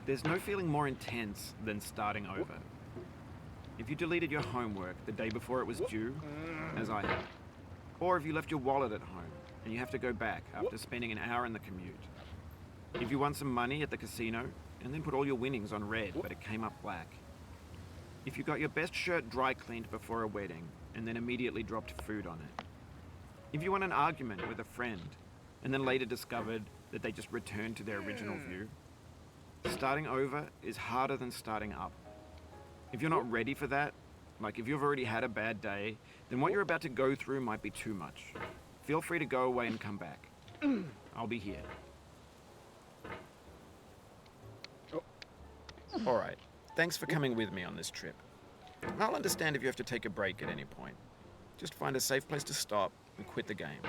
There's no feeling more intense than starting over. If you deleted your homework the day before it was due, as I had, or if you left your wallet at home and you have to go back after spending an hour in the commute. If you won some money at the casino and then put all your winnings on red but it came up black. If you got your best shirt dry cleaned before a wedding and then immediately dropped food on it. If you won an argument with a friend and then later discovered that they just returned to their original view. Starting over is harder than starting up. If you're not ready for that, like if you've already had a bad day, then what you're about to go through might be too much. Feel free to go away and come back. I'll be here. Alright, thanks for coming with me on this trip. I'll understand if you have to take a break at any point. Just find a safe place to stop and quit the game.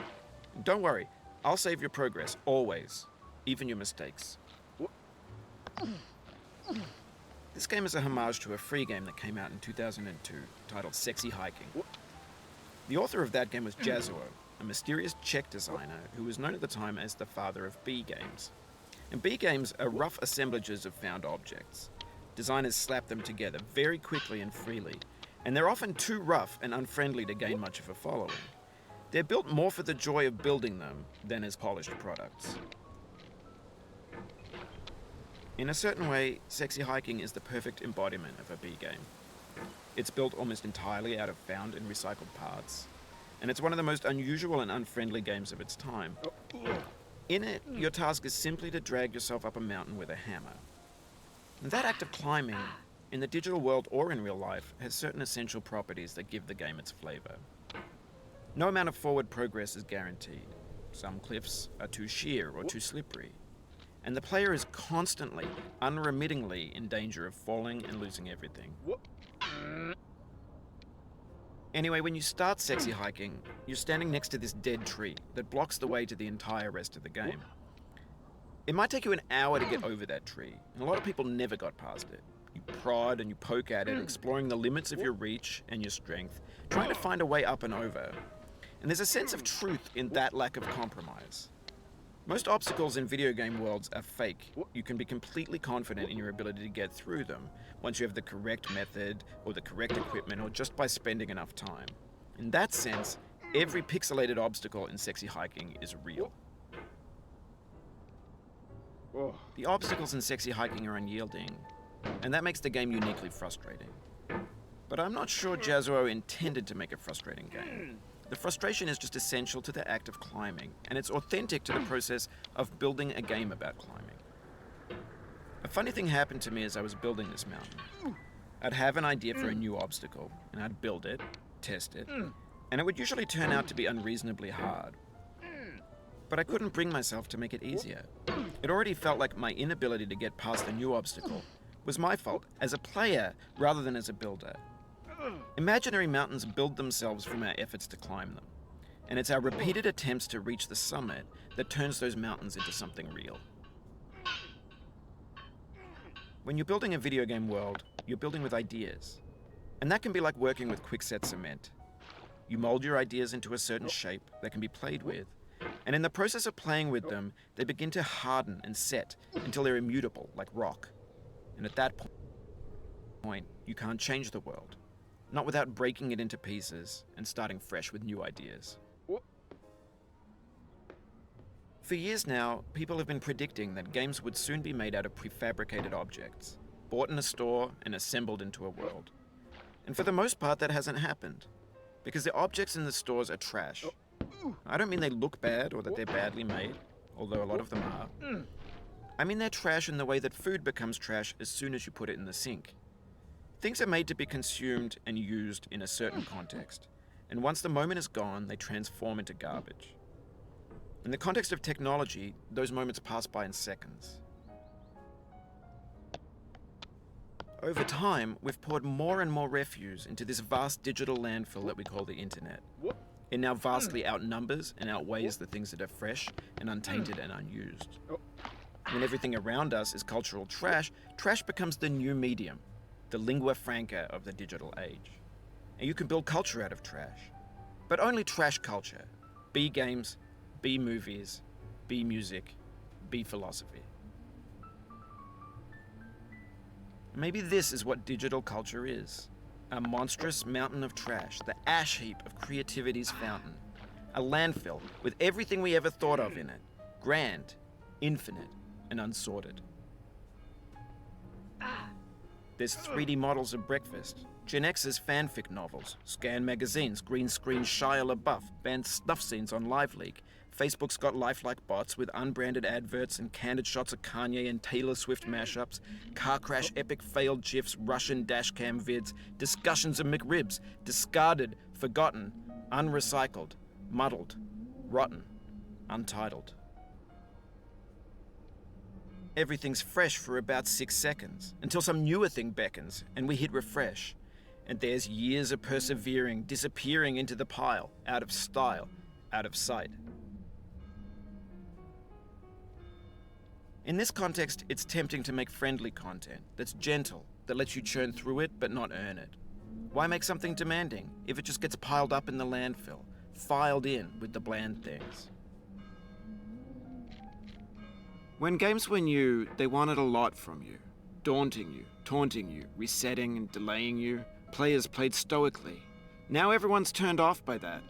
And don't worry, I'll save your progress, always. Even your mistakes. This game is a homage to a free game that came out in 2002, titled Sexy Hiking. The author of that game was Jazuo, a mysterious Czech designer who was known at the time as the father of B games. And B games are rough assemblages of found objects. Designers slap them together very quickly and freely, and they're often too rough and unfriendly to gain much of a following. They're built more for the joy of building them than as polished products. In a certain way, Sexy Hiking is the perfect embodiment of a B game. It's built almost entirely out of found and recycled parts, and it's one of the most unusual and unfriendly games of its time. In it, your task is simply to drag yourself up a mountain with a hammer. And that act of climbing, in the digital world or in real life, has certain essential properties that give the game its flavor. No amount of forward progress is guaranteed. Some cliffs are too sheer or too slippery. And the player is constantly, unremittingly in danger of falling and losing everything. Anyway, when you start Sexy Hiking, you're standing next to this dead tree that blocks the way to the entire rest of the game. It might take you an hour to get over that tree, and a lot of people never got past it. You prod and you poke at it, exploring the limits of your reach and your strength, trying to find a way up and over. And there's a sense of truth in that lack of compromise. Most obstacles in video game worlds are fake. You can be completely confident in your ability to get through them once you have the correct method or the correct equipment or just by spending enough time. In that sense, every pixelated obstacle in Sexy Hiking is real. The obstacles in Sexy Hiking are unyielding, and that makes the game uniquely frustrating. But I'm not sure Jazuo intended to make a frustrating game. The frustration is just essential to the act of climbing, and it's authentic to the process of building a game about climbing. A funny thing happened to me as I was building this mountain. I'd have an idea for a new obstacle, and I'd build it, test it, and it would usually turn out to be unreasonably hard. But I couldn't bring myself to make it easier. It already felt like my inability to get past the new obstacle was my fault as a player rather than as a builder. Imaginary mountains build themselves from our efforts to climb them, and it's our repeated attempts to reach the summit that turns those mountains into something real. When you're building a video game world, you're building with ideas, and that can be like working with quickset cement. You mold your ideas into a certain shape that can be played with, and in the process of playing with them, they begin to harden and set until they're immutable, like rock. And at that point, you can't change the world. Not without breaking it into pieces and starting fresh with new ideas. For years now, people have been predicting that games would soon be made out of prefabricated objects, bought in a store and assembled into a world. And for the most part, that hasn't happened, because the objects in the stores are trash. I don't mean they look bad or that they're badly made, although a lot of them are. I mean they're trash in the way that food becomes trash as soon as you put it in the sink. Things are made to be consumed and used in a certain context, and once the moment is gone, they transform into garbage. In the context of technology, those moments pass by in seconds. Over time, we've poured more and more refuse into this vast digital landfill that we call the internet. It now vastly outnumbers and outweighs the things that are fresh and untainted and unused. When everything around us is cultural trash, trash becomes the new medium, the lingua franca of the digital age. And you can build culture out of trash. But only trash culture. B games, B movies, B music, B philosophy. Maybe this is what digital culture is. A monstrous mountain of trash, the ash heap of creativity's fountain. A landfill with everything we ever thought of in it. Grand, infinite, and unsorted. There's 3D models of breakfast, Gen X's fanfic novels, scan magazines, green screen Shia LaBeouf, banned snuff scenes on LiveLeak. Facebook's got lifelike bots with unbranded adverts and candid shots of Kanye and Taylor Swift mashups, car crash epic failed GIFs, Russian dashcam vids, discussions of McRibs, discarded, forgotten, unrecycled, muddled, rotten, untitled. Everything's fresh for about 6 seconds, until some newer thing beckons, and we hit refresh. And there's years of persevering, disappearing into the pile, out of style, out of sight. In this context, it's tempting to make friendly content that's gentle, that lets you churn through it but not earn it. Why make something demanding if it just gets piled up in the landfill, filed in with the bland things? When games were new, they wanted a lot from you. Daunting you, taunting you, resetting and delaying you. Players played stoically. Now everyone's turned off by that.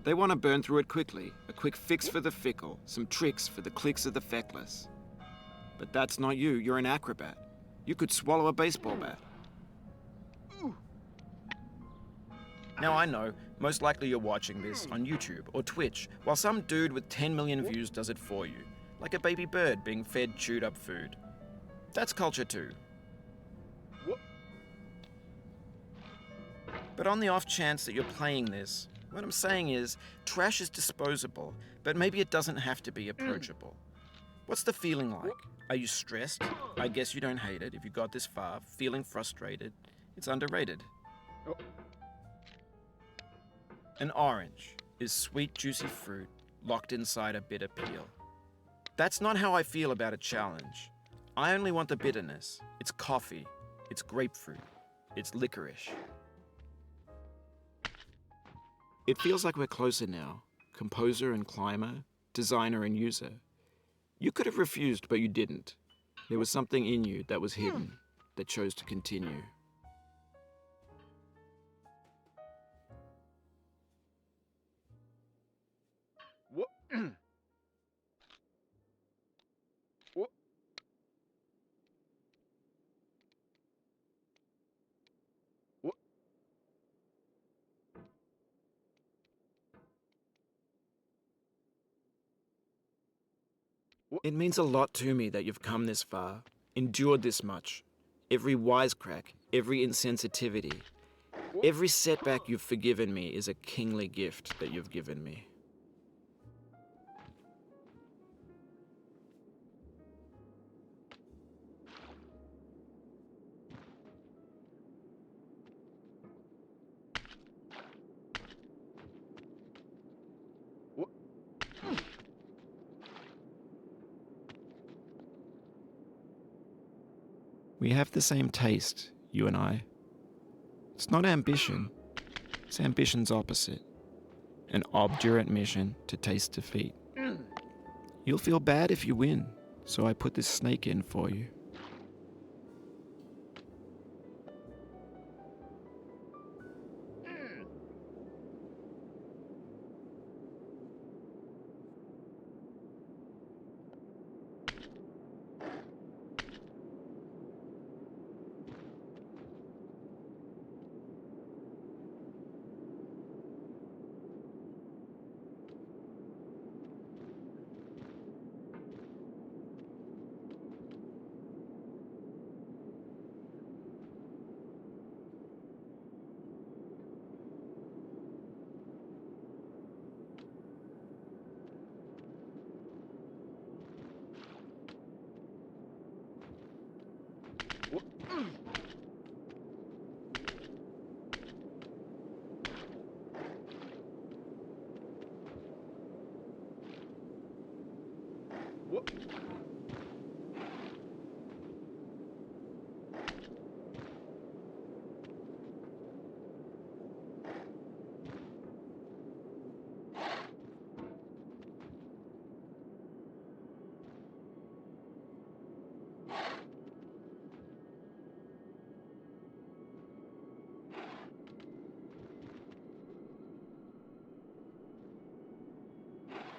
They want to burn through it quickly, a quick fix for the fickle, some tricks for the clicks of the feckless. But that's not you, you're an acrobat. You could swallow a baseball bat. Now I know, most likely you're watching this on YouTube or Twitch, while some dude with 10 million views does it for you, like a baby bird being fed chewed up food. That's culture too. But on the off chance that you're playing this, what I'm saying is, trash is disposable, but maybe it doesn't have to be approachable. What's the feeling like? Are you stressed? I guess you don't hate it if you got this far. Feeling frustrated? It's underrated. An orange is sweet, juicy fruit locked inside a bitter peel. That's not how I feel about a challenge. I only want the bitterness. It's coffee. It's grapefruit. It's licorice. It feels like we're closer now. Composer and climber, designer and user. You could have refused, but you didn't. There was something in you that was hidden, that chose to continue. It means a lot to me that you've come this far, endured this much. Every wisecrack, every insensitivity, every setback you've forgiven me is a kingly gift that you've given me. We have the same taste, you and I. It's not ambition. It's ambition's opposite. An obdurate mission to taste defeat. You'll feel bad if you win, so I put this snake in for you.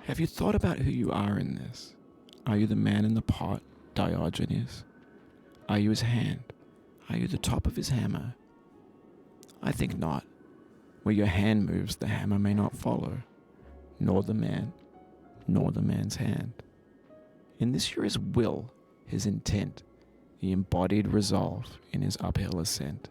Have you thought about who you are in this? Are you the man in the pot, Diogenes? Are you his hand? Are you the top of his hammer? I think not. Where your hand moves, the hammer may not follow, nor the man, nor the man's hand. In this you're his will, his intent, the embodied resolve in his uphill ascent.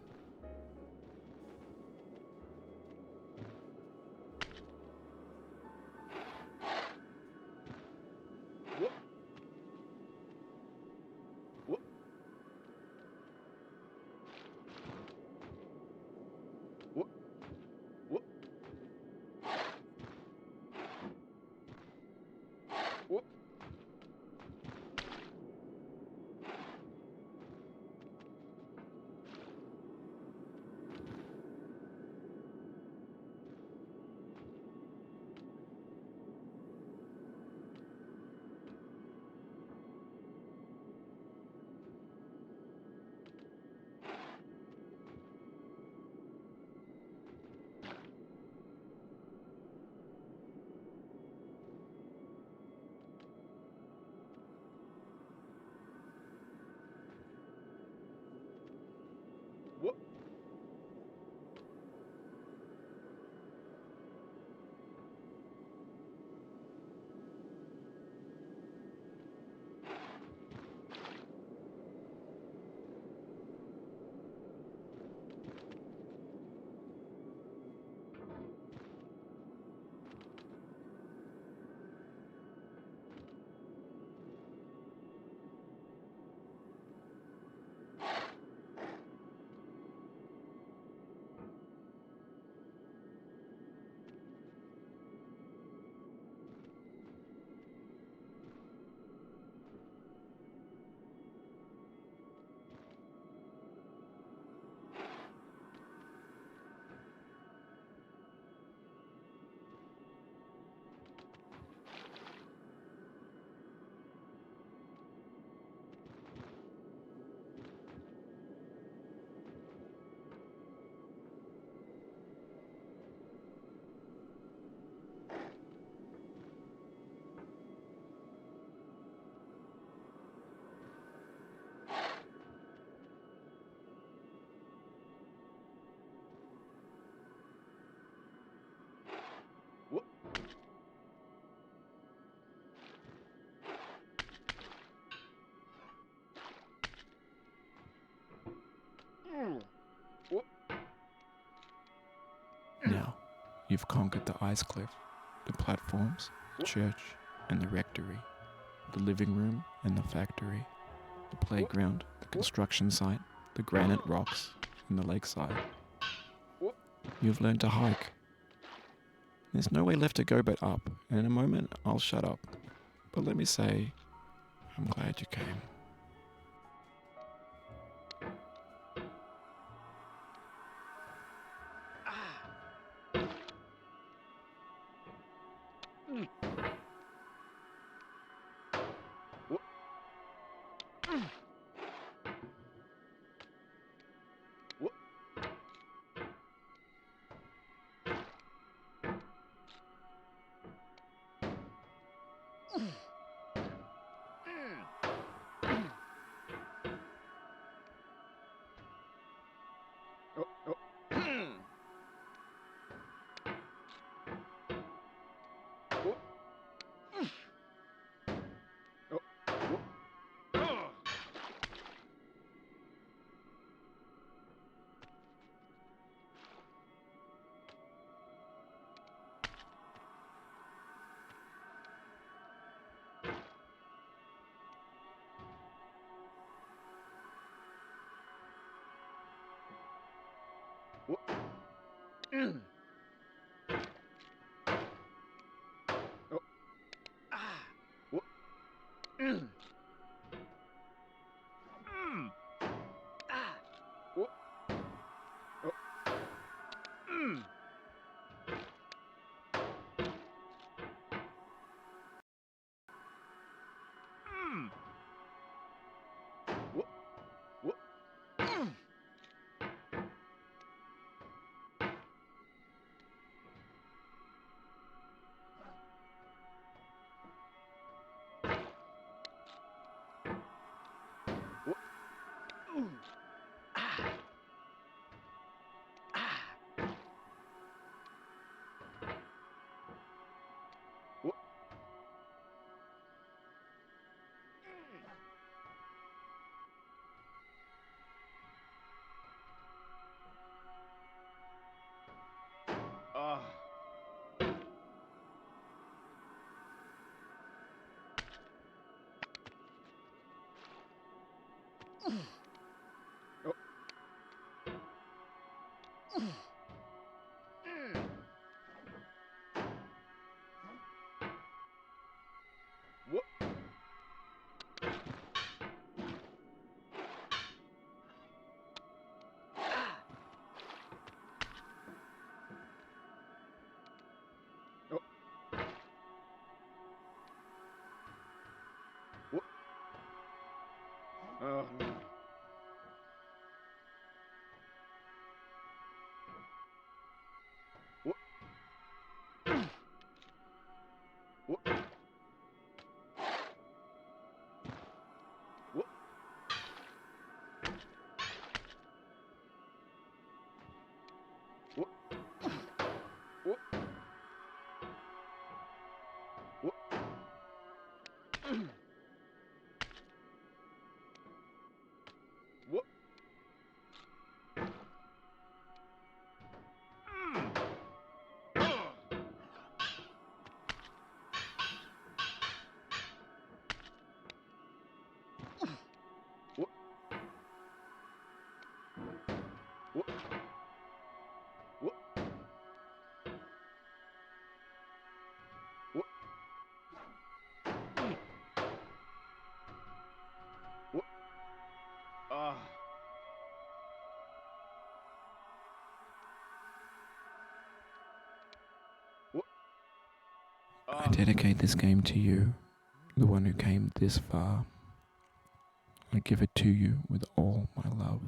Now, you've conquered the ice cliff, the platforms, the church, and the rectory, the living room and the factory, the playground, the construction site, the granite rocks, and the lakeside. You've learned to hike. There's no way left to go but up, and in a moment I'll shut up. But let me say, I'm glad you came. I dedicate this game to you, the one who came this far. I give it to you with all my love.